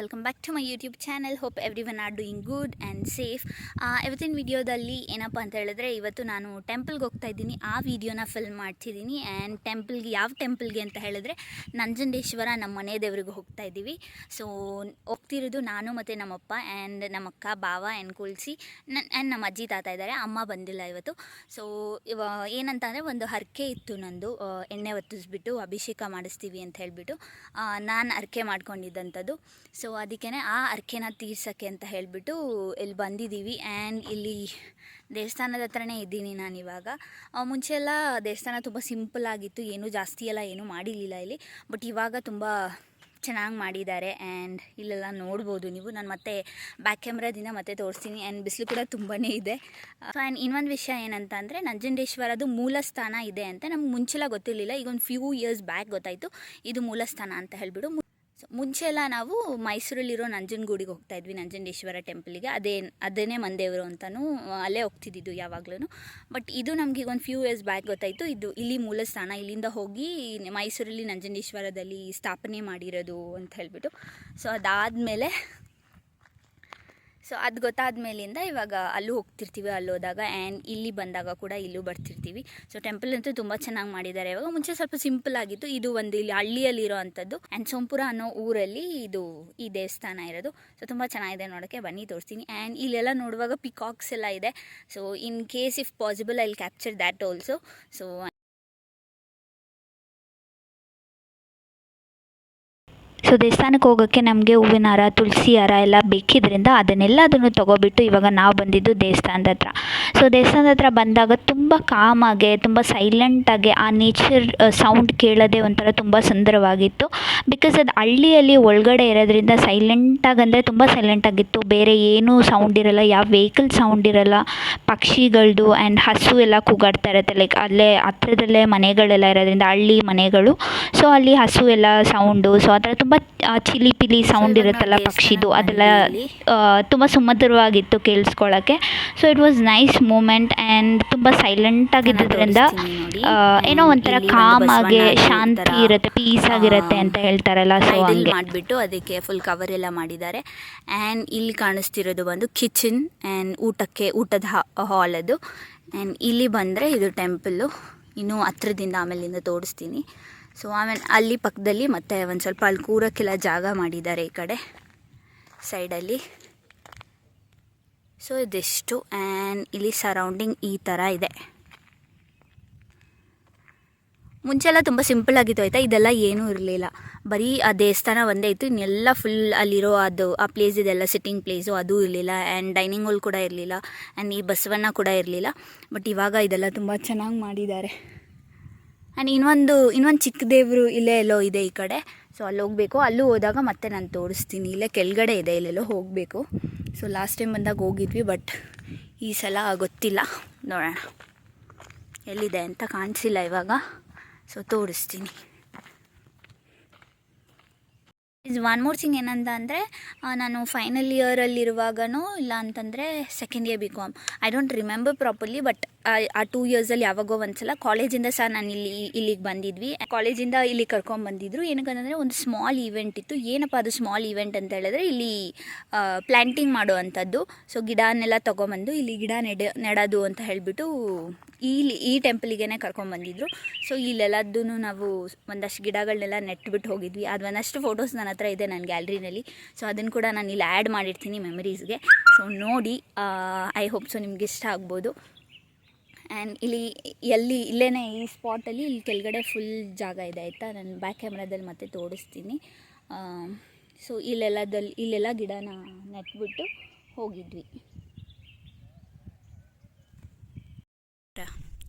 Welcome back to my YouTube channel. Hope everyone are doing good and safe. ಇವತ್ತಿನ ವಿಡಿಯೋದಲ್ಲಿ ಏನಪ್ಪ ಅಂತ ಹೇಳಿದ್ರೆ, ಇವತ್ತು ನಾನು ಟೆಂಪಲ್ಗೆ ಹೋಗ್ತಾ ಇದ್ದೀನಿ. ಆ ವಿಡಿಯೋನ ಫಿಲ್ಮ್ ಮಾಡ್ತಿದ್ದೀನಿ. ಆ್ಯಂಡ್ ಟೆಂಪಲ್ಗೆ, ಯಾವ ಟೆಂಪಲ್ಗೆ ಅಂತ ಹೇಳಿದ್ರೆ ನಂಜುಂಡೇಶ್ವರ, ನಮ್ಮ ಮನೆ ದೇವ್ರಿಗೆ ಹೋಗ್ತಾ ಇದ್ದೀವಿ. ಸೊ ಹೋಗ್ತಿರೋದು ನಾನು ಮತ್ತು ನಮ್ಮಪ್ಪ ಆ್ಯಂಡ್ ನಮ್ಮಕ್ಕ, ಬಾವ ಆ್ಯಂಡ್ ಕುಳ್ಸಿ ಆ್ಯಂಡ್ ನಮ್ಮ ಅಜ್ಜಿ ತಾತ ಇದ್ದಾರೆ. ಅಮ್ಮ ಬಂದಿಲ್ಲ ಇವತ್ತು. ಸೊ ಏನಂತ ಅಂದರೆ, ಒಂದು ಹರಕೆ ಇತ್ತು ನಂದು, ಎಣ್ಣೆ ಒತ್ತಿಸ್ಬಿಟ್ಟು ಅಭಿಷೇಕ ಮಾಡಿಸ್ತೀವಿ ಅಂತ ಹೇಳಿಬಿಟ್ಟು ನಾನು ಹರಕೆ ಮಾಡ್ಕೊಂಡಿದ್ದಂಥದ್ದು. ಸೊ ಅದಕ್ಕೇ ಆ ಹರಕೆನ ತೀರ್ಸೋಕ್ಕೆ ಅಂತ ಹೇಳಿಬಿಟ್ಟು ಇಲ್ಲಿ ಬಂದಿದ್ದೀವಿ. ಆ್ಯಂಡ್ ಇಲ್ಲಿ ದೇವಸ್ಥಾನದ ಹತ್ರನೇ ಇದ್ದೀನಿ ನಾನಿವಾಗ. ಮುಂಚೆ ಎಲ್ಲ ದೇವಸ್ಥಾನ ತುಂಬ ಸಿಂಪಲ್ ಆಗಿತ್ತು, ಏನೂ ಜಾಸ್ತಿ ಎಲ್ಲ ಏನೂ ಮಾಡಿರಲಿಲ್ಲ ಇಲ್ಲಿ. ಬಟ್ ಇವಾಗ ತುಂಬ ಚೆನ್ನಾಗಿ ಮಾಡಿದ್ದಾರೆ. ಆ್ಯಂಡ್ ಇಲ್ಲೆಲ್ಲ ನೋಡ್ಬೋದು ನೀವು. ನಾನು ಮತ್ತೆ ಬ್ಯಾಕ್ ಕ್ಯಾಮ್ರಾದಿಂದ ಮತ್ತೆ ತೋರಿಸ್ತೀನಿ. ಆ್ಯಂಡ್ ಬಿಸಿಲು ಕೂಡ ತುಂಬಾ ಇದೆ. ಆ್ಯಂಡ್ ಇನ್ನೊಂದು ವಿಷಯ ಏನಂತ ಅಂದರೆ, ನಂಜುಂಡೇಶ್ವರದು ಮೂಲ ಸ್ಥಾನ ಇದೆ ಅಂತ ನಮ್ಗೆ ಮುಂಚೆಲ್ಲ ಗೊತ್ತಿರಲಿಲ್ಲ. ಈಗ ಒಂದು ಫ್ಯೂ ಇಯರ್ಸ್ ಬ್ಯಾಕ್ ಗೊತ್ತಾಯಿತು ಇದು ಮೂಲ ಸ್ಥಾನ ಅಂತ ಹೇಳಿಬಿಟ್ಟು. ಮುಂಚೆ ಎಲ್ಲ ನಾವು ಮೈಸೂರಲ್ಲಿರೋ ನಂಜನಗೂಡಿಗೆ ಹೋಗ್ತಾ ಇದ್ವಿ, ನಂಜುಂಡೇಶ್ವರ ಟೆಂಪಲಿಗೆ. ಅದೇನೇ ಮಂದೇವರು ಅಂತಲೂ ಅಲ್ಲೇ ಹೋಗ್ತಿದ್ದಿದ್ದು ಯಾವಾಗಲೂ. ಬಟ್ ಇದು ನಮಗೆ ಒಂದು ಫ್ಯೂ ಇಯರ್ಸ್ ಬ್ಯಾಕ್ ಗೊತ್ತಾಯಿತು ಇದು ಇಲ್ಲಿ ಮೂಲ ಸ್ಥಾನ, ಇಲ್ಲಿಂದ ಹೋಗಿ ಮೈಸೂರಲ್ಲಿ ನಂಜುಂಡೇಶ್ವರದಲ್ಲಿ ಸ್ಥಾಪನೆ ಮಾಡಿರೋದು ಅಂತ ಹೇಳಿಬಿಟ್ಟು. ಸೊ ಅದು ಗೊತ್ತಾದ ಮೇಲಿಂದ ಇವಾಗ ಅಲ್ಲೂ ಹೋಗ್ತಿರ್ತೀವಿ, ಅಲ್ಲೋದಾಗ. ಆ್ಯಂಡ್ ಇಲ್ಲಿ ಬಂದಾಗ ಕೂಡ ಇಲ್ಲೂ ಬರ್ತಿರ್ತೀವಿ. ಸೊ ಟೆಂಪಲ್ ಅಂತೂ ತುಂಬ ಚೆನ್ನಾಗಿ ಮಾಡಿದ್ದಾರೆ. ಇವಾಗ ಮುಂಚೆ ಸ್ವಲ್ಪ ಸಿಂಪಲ್ ಆಗಿತ್ತು. ಇದು ಒಂದು ಇಲ್ಲಿ ಹಳ್ಳಿಯಲ್ಲಿರೋ ಅಂಥದ್ದು. ಆ್ಯಂಡ್ ಸೋಂಪುರ ಅನ್ನೋ ಊರಲ್ಲಿ ಈ ದೇವಸ್ಥಾನ ಇರೋದು. ಸೊ ತುಂಬ ಚೆನ್ನಾಗಿದೆ ನೋಡೋಕ್ಕೆ. ಬನ್ನಿ ತೋರಿಸ್ತೀನಿ. ಆ್ಯಂಡ್ ಇಲ್ಲೆಲ್ಲ ನೋಡುವಾಗ ಪಿಕಾಕ್ಸ್ ಎಲ್ಲ ಇದೆ. So in case if possible I will capture that also. So ದೇವಸ್ಥಾನಕ್ಕೆ ಹೋಗೋಕ್ಕೆ ನಮಗೆ ಹೂವಿನ ಹಾರ, ತುಳಸಿ ಹಾರ ಎಲ್ಲ ಬೇಕಿದ್ದರಿಂದ ಅದನ್ನು ತೊಗೊಬಿಟ್ಟು ಇವಾಗ ನಾವು ಬಂದಿದ್ದು ದೇವಸ್ಥಾನದ ಹತ್ರ. ಸೊ ದೇವಸ್ಥಾನದ ಹತ್ರ ಬಂದಾಗ ತುಂಬ ಕಾಮಾಗೆ, ತುಂಬ ಸೈಲೆಂಟಾಗಿ ಆ ನೇಚರ್ ಸೌಂಡ್ ಕೇಳೋದೇ ಒಂಥರ ತುಂಬ ಸುಂದರವಾಗಿತ್ತು. ಬಿಕಾಸ್ ಅದು ಹಳ್ಳಿಯಲ್ಲಿ ಒಳಗಡೆ ಇರೋದ್ರಿಂದ ಸೈಲೆಂಟಾಗಂದರೆ ತುಂಬ ಸೈಲೆಂಟಾಗಿತ್ತು. ಬೇರೆ ಏನೂ ಸೌಂಡ್ ಇರೋಲ್ಲ, ಯಾವ ವೆಹಿಕಲ್ ಸೌಂಡ್ ಇರೋಲ್ಲ. ಪಕ್ಷಿಗಳದ್ದು ಆ್ಯಂಡ್ ಹಸು ಎಲ್ಲ ಕೂಗಾಡ್ತಾ ಇರುತ್ತೆ. ಲೈಕ್ ಅಲ್ಲೇ ಹತ್ರದಲ್ಲೇ ಮನೆಗಳೆಲ್ಲ ಇರೋದ್ರಿಂದ, ಹಳ್ಳಿ ಮನೆಗಳು. ಸೊ ಅಲ್ಲಿ ಹಸು ಎಲ್ಲ ಸೌಂಡು, ಸೊ ಆ ಥರ ತುಂಬ ಚಿಲಿಪಿಲಿ ಸೌಂಡ್ ಇರುತ್ತಲ್ಲ ಪಕ್ಷಿದು, ಅದೆಲ್ಲ ತುಂಬ ಸುಮಧುರವಾಗಿತ್ತು ಕೇಳಿಸ್ಕೊಳ್ಳೋಕ್ಕೆ. So it was nice moment. And ತುಂಬ ಸೈಲೆಂಟಾಗಿದ್ದರಿಂದ ಏನೋ ಒಂಥರ ಕಾಮಾಗೆ ಶಾಂತಿ ಇರುತ್ತೆ, ಪೀಸ್ ಆಗಿರುತ್ತೆ ಅಂತ ಹೇಳ್ತಾರಲ್ಲ. ಸೊ ಹಂಗೆ ಮಾಡಿಬಿಟ್ಟು ಅದಕ್ಕೆ ಫುಲ್ ಕವರ್ ಎಲ್ಲ ಮಾಡಿದ್ದಾರೆ. ಆ್ಯಂಡ್ ಇಲ್ಲಿ ಕಾಣಿಸ್ತಿರೋದು ಬಂದು ಕಿಚನ್ ಆ್ಯಂಡ್ ಊಟದ ಹಾಲ್ ಅದು. ಆ್ಯಂಡ್ ಇಲ್ಲಿ ಬಂದರೆ ಇದು ಟೆಂಪಲ್ಲು. ಇನ್ನೂ ಹತ್ರದಿಂದ ಆಮೇಲಿಂದ ತೋರಿಸ್ತೀನಿ. ಸೊ ಆಮೇಲೆ ಅಲ್ಲಿ ಪಕ್ಕದಲ್ಲಿ ಮತ್ತೆ ಒಂದು ಸ್ವಲ್ಪ ಅಲ್ಲಿ ಕೂರೋಕ್ಕೆಲ್ಲ ಜಾಗ ಮಾಡಿದ್ದಾರೆ ಈ ಕಡೆ ಸೈಡಲ್ಲಿ. ಸೊ ಇದಿಷ್ಟು. ಆ್ಯಂಡ್ ಇಲ್ಲಿ ಸರೌಂಡಿಂಗ್ ಈ ಥರ ಇದೆ. ಮುಂಚೆಲ್ಲ ತುಂಬ ಸಿಂಪಲ್ ಆಗಿತ್ತು ಆಯಿತಾ. ಇದೆಲ್ಲ ಏನೂ ಇರಲಿಲ್ಲ, ಬರೀ ಆ ದೇವಸ್ಥಾನ ಒಂದೇ ಇತ್ತು. ಇನ್ನೆಲ್ಲ ಫುಲ್ ಅಲ್ಲಿರೋ ಆ ಪ್ಲೇಸ್ ಇದೆಲ್ಲ ಸಿಟ್ಟಿಂಗ್ ಪ್ಲೇಸು, ಅದೂ ಇರಲಿಲ್ಲ. ಆ್ಯಂಡ್ ಡೈನಿಂಗ್ ಹಾಲ್ ಕೂಡ ಇರಲಿಲ್ಲ. ಆ್ಯಂಡ್ ಈ ಬಸವಣ್ಣ ಕೂಡ ಇರಲಿಲ್ಲ. ಬಟ್ ಇವಾಗ ಇದೆಲ್ಲ ತುಂಬ ಚೆನ್ನಾಗಿ ಮಾಡಿದ್ದಾರೆ. ಆ್ಯಂಡ್ ಇನ್ನೊಂದು ಚಿಕ್ಕ ದೇವರು ಇಲ್ಲೇ ಎಲ್ಲೋ ಇದೆ ಈ ಕಡೆ. ಸೊ ಅಲ್ಲಿ ಹೋಗಬೇಕು. ಅಲ್ಲೂ ಹೋದಾಗ ಮತ್ತೆ ನಾನು ತೋರಿಸ್ತೀನಿ. ಇಲ್ಲೇ ಕೆಳಗಡೆ ಇದೆ, ಇಲ್ಲೆಲ್ಲೋ ಹೋಗಬೇಕು. ಸೊ ಲಾಸ್ಟ್ ಟೈಮ್ ಬಂದಾಗ ಹೋಗಿದ್ವಿ, ಬಟ್ ಈ ಸಲ ಗೊತ್ತಿಲ್ಲ, ನೋಡೋಣ ಎಲ್ಲಿದೆ ಅಂತ. ಕಾಣಿಸಿಲ್ಲ ಇವಾಗ, ಸೊ ತೋರಿಸ್ತೀನಿ. ಒನ್ ಮೋರ್ ಥಿಂಗ್ ಏನಂತ ಅಂದರೆ, ನಾನು ಫೈನಲ್ ಇಯರಲ್ಲಿರುವಾಗನೋ ಇಲ್ಲ ಅಂತಂದರೆ second year BCom, I don't remember properly. But ಆ 2 ಇಯರ್ಸಲ್ಲಿ ಯಾವಾಗೋ ಒಂದ್ಸಲ ಕಾಲೇಜಿಂದ ಸಹ ನಾನು ಇಲ್ಲಿಗೆ ಬಂದಿದ್ವಿ. ಕಾಲೇಜಿಂದ ಇಲ್ಲಿ ಕರ್ಕೊಂಬಂದಿದ್ರು. ಏನಕ್ಕಂತಂದರೆ ಒಂದು ಸ್ಮಾಲ್ ಈವೆಂಟ್ ಇತ್ತು. ಏನಪ್ಪ ಅದು ಸ್ಮಾಲ್ ಈವೆಂಟ್ ಅಂತ ಹೇಳಿದ್ರೆ, ಇಲ್ಲಿ ಪ್ಲ್ಯಾಂಟಿಂಗ್ ಮಾಡೋ ಅಂಥದ್ದು. ಸೊ ಗಿಡನೆಲ್ಲ ತೊಗೊಂಬಂದು ಇಲ್ಲಿ ಗಿಡ ನೆಡೋದು ಅಂತ ಹೇಳಿಬಿಟ್ಟು ಈ ಟೆಂಪಲಿಗೆ ಕರ್ಕೊಂಬಂದಿದ್ರು. ಸೊ ಇಲ್ಲೆಲ್ಲದೂ ನಾವು ಒಂದಷ್ಟು ಗಿಡಗಳನ್ನೆಲ್ಲ ನೆಟ್ಬಿಟ್ಟು ಹೋಗಿದ್ವಿ. ಅದು ಒಂದಷ್ಟು ಫೋಟೋಸ್ ನನ್ನ ಹತ್ರ ಇದೆ ನನ್ನ ಗ್ಯಾಲ್ರಿನಲ್ಲಿ. ಸೊ ಅದನ್ನು ಕೂಡ ನಾನು ಇಲ್ಲಿ ಆ್ಯಡ್ ಮಾಡಿರ್ತೀನಿ ಮೆಮರೀಸ್ಗೆ. ಸೊ ನೋಡಿ, ಐ ಹೋಪ್ ಸೊ ನಿಮ್ಗೆ ಇಷ್ಟ ಆಗ್ಬೋದು. ಆ್ಯಂಡ್ ಇಲ್ಲೇ ಈ ಸ್ಪಾಟಲ್ಲಿ ಇಲ್ಲಿ ಕೆಳಗಡೆ ಫುಲ್ ಜಾಗ ಇದೆ ಆಯಿತಾ. ನಾನು ಬ್ಯಾಕ್ ಕ್ಯಾಮ್ರಾದಲ್ಲಿ ಮತ್ತೆ ತೋರಿಸ್ತೀನಿ. ಸೊ ಇಲ್ಲೆಲ್ಲ ಗಿಡನ ನೆಟ್ಬಿಟ್ಟು ಹೋಗಿದ್ವಿ.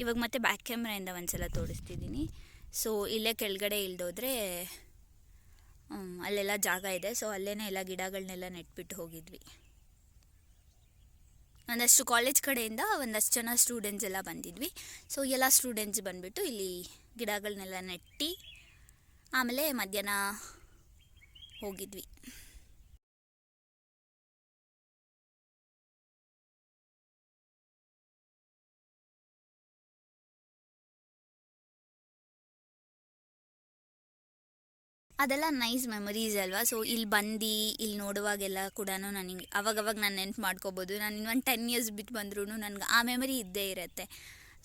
ಇವಾಗ ಮತ್ತೆ ಬ್ಯಾಕ್ ಕ್ಯಾಮ್ರಾಯಿಂದ ಒಂದ್ಸಲ ತೋರಿಸ್ತಿದ್ದೀನಿ. ಸೊ ಇಲ್ಲೇ ಕೆಳಗಡೆ ಇಳ್ದೋದ್ರೆ ಅಲ್ಲೆಲ್ಲ ಜಾಗ ಇದೆ. ಸೊ ಅಲ್ಲೇ ಎಲ್ಲ ಗಿಡಗಳನ್ನೆಲ್ಲ ನೆಟ್ಬಿಟ್ಟು ಹೋಗಿದ್ವಿ. ಒಂದಷ್ಟು ಕಾಲೇಜ್ ಕಡೆಯಿಂದ ಒಂದಷ್ಟು ಜನ ಸ್ಟೂಡೆಂಟ್ಸ್ ಎಲ್ಲ ಬಂದಿದ್ವಿ. ಸೊ ಎಲ್ಲ ಸ್ಟೂಡೆಂಟ್ಸ್ ಬಂದುಬಿಟ್ಟು ಇಲ್ಲಿ ಗಿಡಗಳನ್ನೆಲ್ಲ ನೆಟ್ಟು ಆಮೇಲೆ ಮಧ್ಯಾಹ್ನ ಹೋಗಿದ್ವಿ. ಅದೆಲ್ಲ ನೈಸ್ ಮೆಮೊರೀಸ್ ಅಲ್ವಾ. ಸೊ ಇಲ್ಲಿ ಬಂದು ಇಲ್ಲಿ ನೋಡುವಾಗೆಲ್ಲ ಕೂಡ ನನಗೆ ಅವಾಗವಾಗ ನಾನು ನೆನ್ಪು ಮಾಡ್ಕೋಬೋದು. ನಾನು ಇನ್ನೊಂದು 10 ಇಯರ್ಸ್ ಬಿಟ್ಟು ಬಂದ್ರೂ ನನಗೆ ಆ ಮೆಮೊರಿ ಇದ್ದೇ ಇರುತ್ತೆ.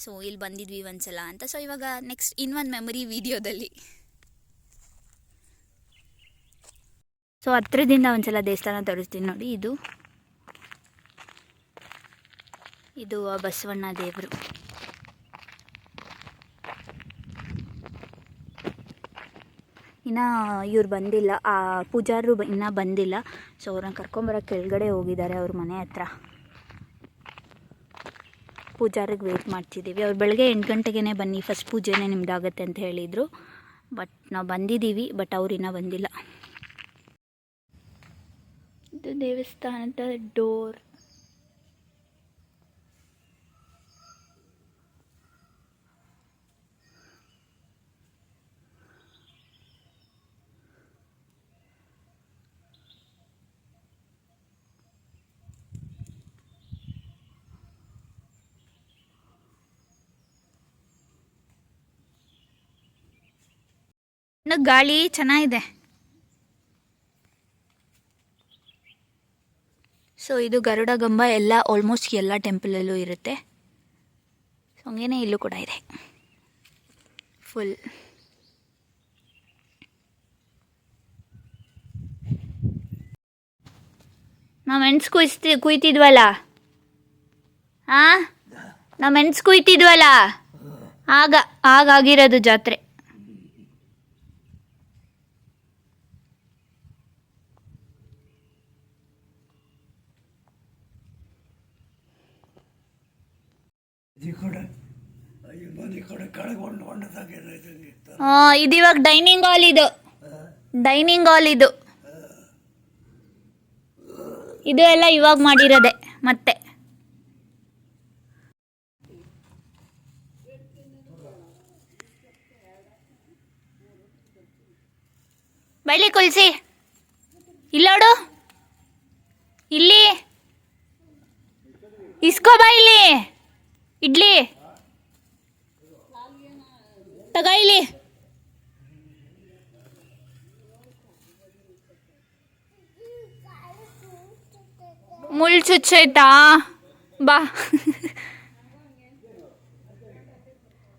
ಸೊ ಇಲ್ಲಿ ಬಂದಿದ್ವಿ ಒಂದ್ಸಲ ಅಂತ. ಸೊ ಇವಾಗ ನೆಕ್ಸ್ಟ್ ಇನ್ನೊಂದು ಮೆಮೊರಿ ವಿಡಿಯೋದಲ್ಲಿ. ಸೊ ಹತ್ರದಿಂದ ಒಂದ್ಸಲ ದೇವಸ್ಥಾನ ತೋರಿಸ್ತೀನಿ ನೋಡಿ. ಇದು ಬಸವಣ್ಣ ದೇವರು. ಇನ್ನು ಇವ್ರು ಬಂದಿಲ್ಲ, ಆ ಪೂಜಾರರು ಇನ್ನೂ ಬಂದಿಲ್ಲ. ಸೊ ಅವ್ರನ್ನ ಕರ್ಕೊಂಬರೋಕ್ಕೆ ಕೆಳಗಡೆ ಹೋಗಿದ್ದಾರೆ ಅವ್ರ ಮನೆ ಹತ್ರ. ಪೂಜಾರಿಗೆ ವೆಯ್ಟ್ ಮಾಡ್ತಿದ್ದೀವಿ. ಅವ್ರು ಬೆಳಗ್ಗೆ 8 ಗಂಟೆಗೇ ಬನ್ನಿ, ಫಸ್ಟ್ ಪೂಜೆನೇ ನಿಮ್ದಾಗತ್ತೆ ಅಂತ ಹೇಳಿದರು. ಬಟ್ ನಾವು ಬಂದಿದ್ದೀವಿ, ಬಟ್ ಅವ್ರು ಇನ್ನೂ ಬಂದಿಲ್ಲ. ಇದು ದೇವಸ್ಥಾನದ ಡೋರ್. ಗಾಳಿ ಚೆನ್ನಾಗಿದೆ. ಸೊ ಇದು ಗರುಡ ಗಂಬ ಎಲ್ಲ ಆಲ್ಮೋಸ್ಟ್ ಎಲ್ಲ ಟೆಂಪಲಲ್ಲೂ ಇರುತ್ತೆ. ಸೊ ಹಂಗೇನೆ ಇಲ್ಲೂ ಕೂಡ ಇದೆ ಫುಲ್. ನಾವು ಮೆಣಸು ಕುಯ್ತಿದ್ವಲ್ಲ, ನಾವು ಮೆಣಸು ಕುಯ್ತಿದ್ವಲ್ಲ, ಆಗಾಗಿರೋದು ಜಾತ್ರೆ. ಇದು ಇವಾಗ ಡೈನಿಂಗ್ ಹಾಲ್. ಇದು ಎಲ್ಲ ಇವಾಗ ಮಾಡಿರೋದೆ. ಮತ್ತೆ ಬೈಲಿ ಕುಲ್ಸಿ ಇಲ್ಲೋಡು, ಇಲ್ಲಿ ಇಸ್ಕೋ ಬೈಲಿ ಇಡ್ಲಿ ತಗ, ಇಲ್ಲಿ ಮುಳ್ಳು ಚುಚ್ಚೈತಾ ಬಾ.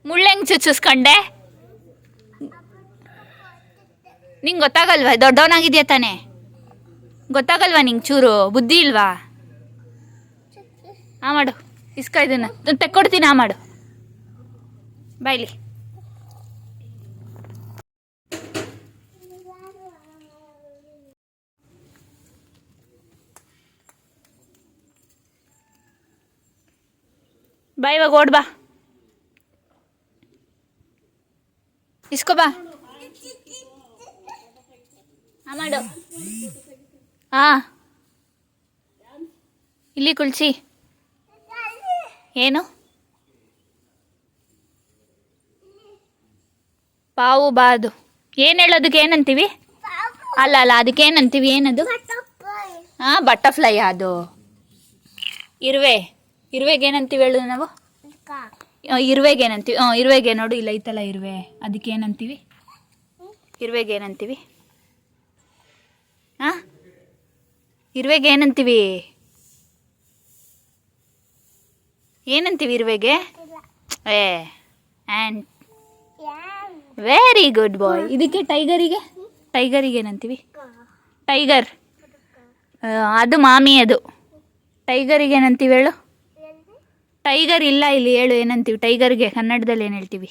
ಮುಳ್ಳು ಹೆಂಗೆ ಚುಚ್ಚಿಸ್ಕೊಂಡೆ? ನಿಂಗೆ ಗೊತ್ತಾಗಲ್ವಾ? ದೊಡ್ಡವನಾಗಿದ್ಯಾ ತಾನೇ, ಗೊತ್ತಾಗಲ್ವಾ ನಿಂಗೆ? ಚೂರು ಬುದ್ಧಿ ಇಲ್ವಾ? ಮಾಡು, ಇಸ್ಕ ಇದನ್ನು ತೆಕ್ಕೊಡ್ತೀನಿ. ಮಾಡು ಬಾಯ್ಲಿ. ಬಾ, ಇವಾಗ ಓಡ್ ಬಾ, ಇಸ್ಕೋ ಬಾ. ಮಾಡು. ಇಲ್ಲಿ ಕುಳ್ಸಿ. ಏನು ಪಾವು ಬಾ? ಅದು ಏನು ಹೇಳೋದಕ್ಕೆ ಏನಂತೀವಿ? ಅಲ್ಲ ಅದಕ್ಕೆ ಏನಂತೀವಿ? ಏನದು? ಬಟರ್ಫ್ಲೈ. ಅದು ಇರುವೆಗೆ ಏನಂತೀವಿ ಹೇಳು ನಾವು? ಇರುವೆಗೆ ಏನಂತೀವಿ? ಇರುವೆಗೆ ನೋಡು, ಇಲ್ಲ ಐತಲ್ಲ ಇರುವೆ, ಅದಕ್ಕೆ ಏನಂತೀವಿ? ಇರುವೆಗೆ ಏನಂತೀವಿ? ಇರುವೆಗೆ ಏನಂತೀವಿ? ಇರುವೆಗೆ? ಆ್ಯಂಡ್ ವೆರಿ ಗುಡ್ ಬಾಯ್. ಇದಕ್ಕೆ ಟೈಗರಿಗೆ ಏನಂತೀವಿ? ಟೈಗರ್. ಅದು ಮಾಮಿ. ಅದು ಟೈಗರಿಗೆ ಏನಂತೀವಿ ಹೇಳು? ಟೈಗರ್ ಇಲ್ಲ ಇಲ್ಲಿ, ಹೇಳು ಏನಂತೀವಿ ಟೈಗರ್ಗೆ? ಕನ್ನಡದಲ್ಲಿ ಏನು ಹೇಳ್ತೀವಿ?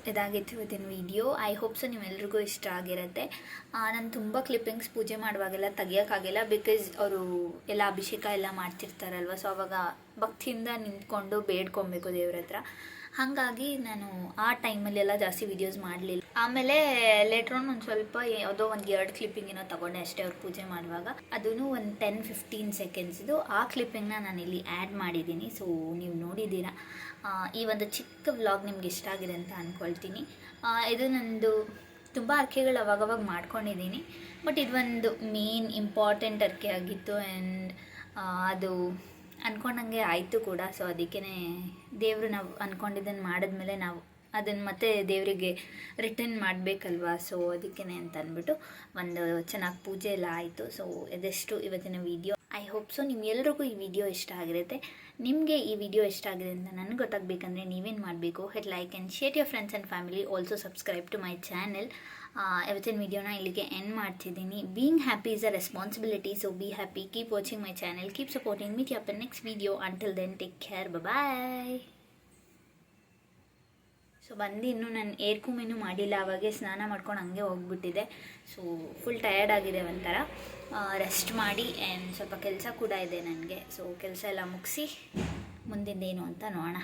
ಇದಾಗಿತ್ತು ಇವತ್ತಿನ ವಿಡಿಯೋ. ಐ ಹೋಪ್ ಸೊ ನಿಮ್ಮೆಲ್ರಿಗೂ ಇಷ್ಟ ಆಗಿರುತ್ತೆ. ನಾನು ತುಂಬ ಕ್ಲಿಪ್ಪಿಂಗ್ಸ್ ಪೂಜೆ ಮಾಡುವಾಗೆಲ್ಲ ತೆಗಿಯೋಕ್ಕಾಗಿಲ್ಲ, ಬಿಕಾಸ್ ಅವರು ಎಲ್ಲ ಅಭಿಷೇಕ ಎಲ್ಲ ಮಾಡ್ತಿರ್ತಾರಲ್ವ, ಸೊ ಅವಾಗ ಭಕ್ತಿಯಿಂದ ನಿಂತ್ಕೊಂಡು ಬೇಡ್ಕೊಬೇಕು ದೇವ್ರ ಹತ್ರ. ಹಾಗಾಗಿ ನಾನು ಆ ಟೈಮಲ್ಲೆಲ್ಲ ಜಾಸ್ತಿ ವೀಡಿಯೋಸ್ ಮಾಡಲಿಲ್ಲ. ಆಮೇಲೆ ಲೇಟ್ರ್ ಆನ್ ಒಂದು ಸ್ವಲ್ಪ ಯಾವುದೋ ಒಂದು 2 ಕ್ಲಿಪ್ಪಿಂಗ್ ಏನೋ ತೊಗೊಂಡೆ ಅಷ್ಟೇ ಅವ್ರು ಪೂಜೆ ಮಾಡುವಾಗ. ಅದೂ ಒಂದು 10-15 ಸೆಕೆಂಡ್ಸ್ದು ಆ ಕ್ಲಿಪ್ಪಿಂಗ್ನ ನಾನಿಲ್ಲಿ ಆ್ಯಡ್ ಮಾಡಿದ್ದೀನಿ. ಸೊ ನೀವು ನೋಡಿದ್ದೀರಾ. ಈ ಒಂದು ಚಿಕ್ಕ ವ್ಲಾಗ್ ನಿಮ್ಗೆ ಇಷ್ಟ ಆಗಿದೆ ಅಂತ ಅಂದ್ಕೊಳ್ತೀನಿ. ಇದು ನಂದು ತುಂಬ ಅರ್ಕೆಗಳು ಅವಾಗವಾಗ ಮಾಡ್ಕೊಂಡಿದ್ದೀನಿ, ಬಟ್ ಇದು ಒಂದು ಮೇನ್ ಇಂಪಾರ್ಟೆಂಟ್ ಅರ್ಕೆ ಆಗಿತ್ತು. ಆ್ಯಂಡ್ ಅದು ಅಂದ್ಕೊಂಡಂಗೆ ಆಯಿತು ಕೂಡ. ಸೊ ಅದಕ್ಕೇ ದೇವರು ನಾವು ಅಂದ್ಕೊಂಡಿದ್ದನ್ನು ಮಾಡಿದ್ಮೇಲೆ ನಾವು ಅದನ್ನು ಮತ್ತೆ ದೇವರಿಗೆ ರಿಟರ್ನ್ ಮಾಡಬೇಕಲ್ವಾ. ಸೊ ಅದಕ್ಕೇ ಅಂತ ಅಂದ್ಬಿಟ್ಟು ಒಂದು ಚೆನ್ನಾಗಿ ಪೂಜೆ ಎಲ್ಲ ಆಯಿತು. ಸೊ ಇದೆಷ್ಟು ಇವತ್ತಿನ ವಿಡಿಯೋ. ಐ ಹೋಪ್ ಸೊ ನಿಮ್ಗೆಲ್ರಿಗೂ ಈ ವಿಡಿಯೋ ಇಷ್ಟ ಆಗಿರುತ್ತೆ. ನಿಮಗೆ ಈ ವಿಡಿಯೋ ಇಷ್ಟ ಆಗಿದೆ ಅಂತ ನನಗೆ ಗೊತ್ತಾಗಬೇಕಂದ್ರೆ ನೀವೇನು ಮಾಡಬೇಕು, hit like and share your friends and family. Also subscribe to my channel. ಇವತ್ತಿನ ವಿಡಿಯೋನ ಇಲ್ಲಿಗೆ ಎಂಡ್ ಮಾಡ್ತಿದ್ದೀನಿ. Being happy is a responsibility. So be happy, keep watching my channel, keep supporting. Meet you up in next video. Until then take care, bye. So ಬಂದು ಇನ್ನೂ ನಾನು ಏರ್ಕೂಮೇನು ಮಾಡಿಲ್ಲ, ಅವಾಗೆ ಸ್ನಾನ ಮಾಡ್ಕೊಂಡು ಹಂಗೆ ಹೋಗ್ಬಿಟ್ಟಿದೆ. ಸೊ ಫುಲ್ ಟಯರ್ಡ್ ಆಗಿದೆ ಒಂಥರ. ರೆಸ್ಟ್ ಮಾಡಿ ಆ್ಯಂಡ್ ಸ್ವಲ್ಪ ಕೆಲಸ ಕೂಡ ಇದೆ ನನಗೆ. ಸೊ ಕೆಲಸ ಎಲ್ಲ ಮುಗಿಸಿ ಮುಂದಿಂದೇನು ಅಂತ ನೋಡೋಣ.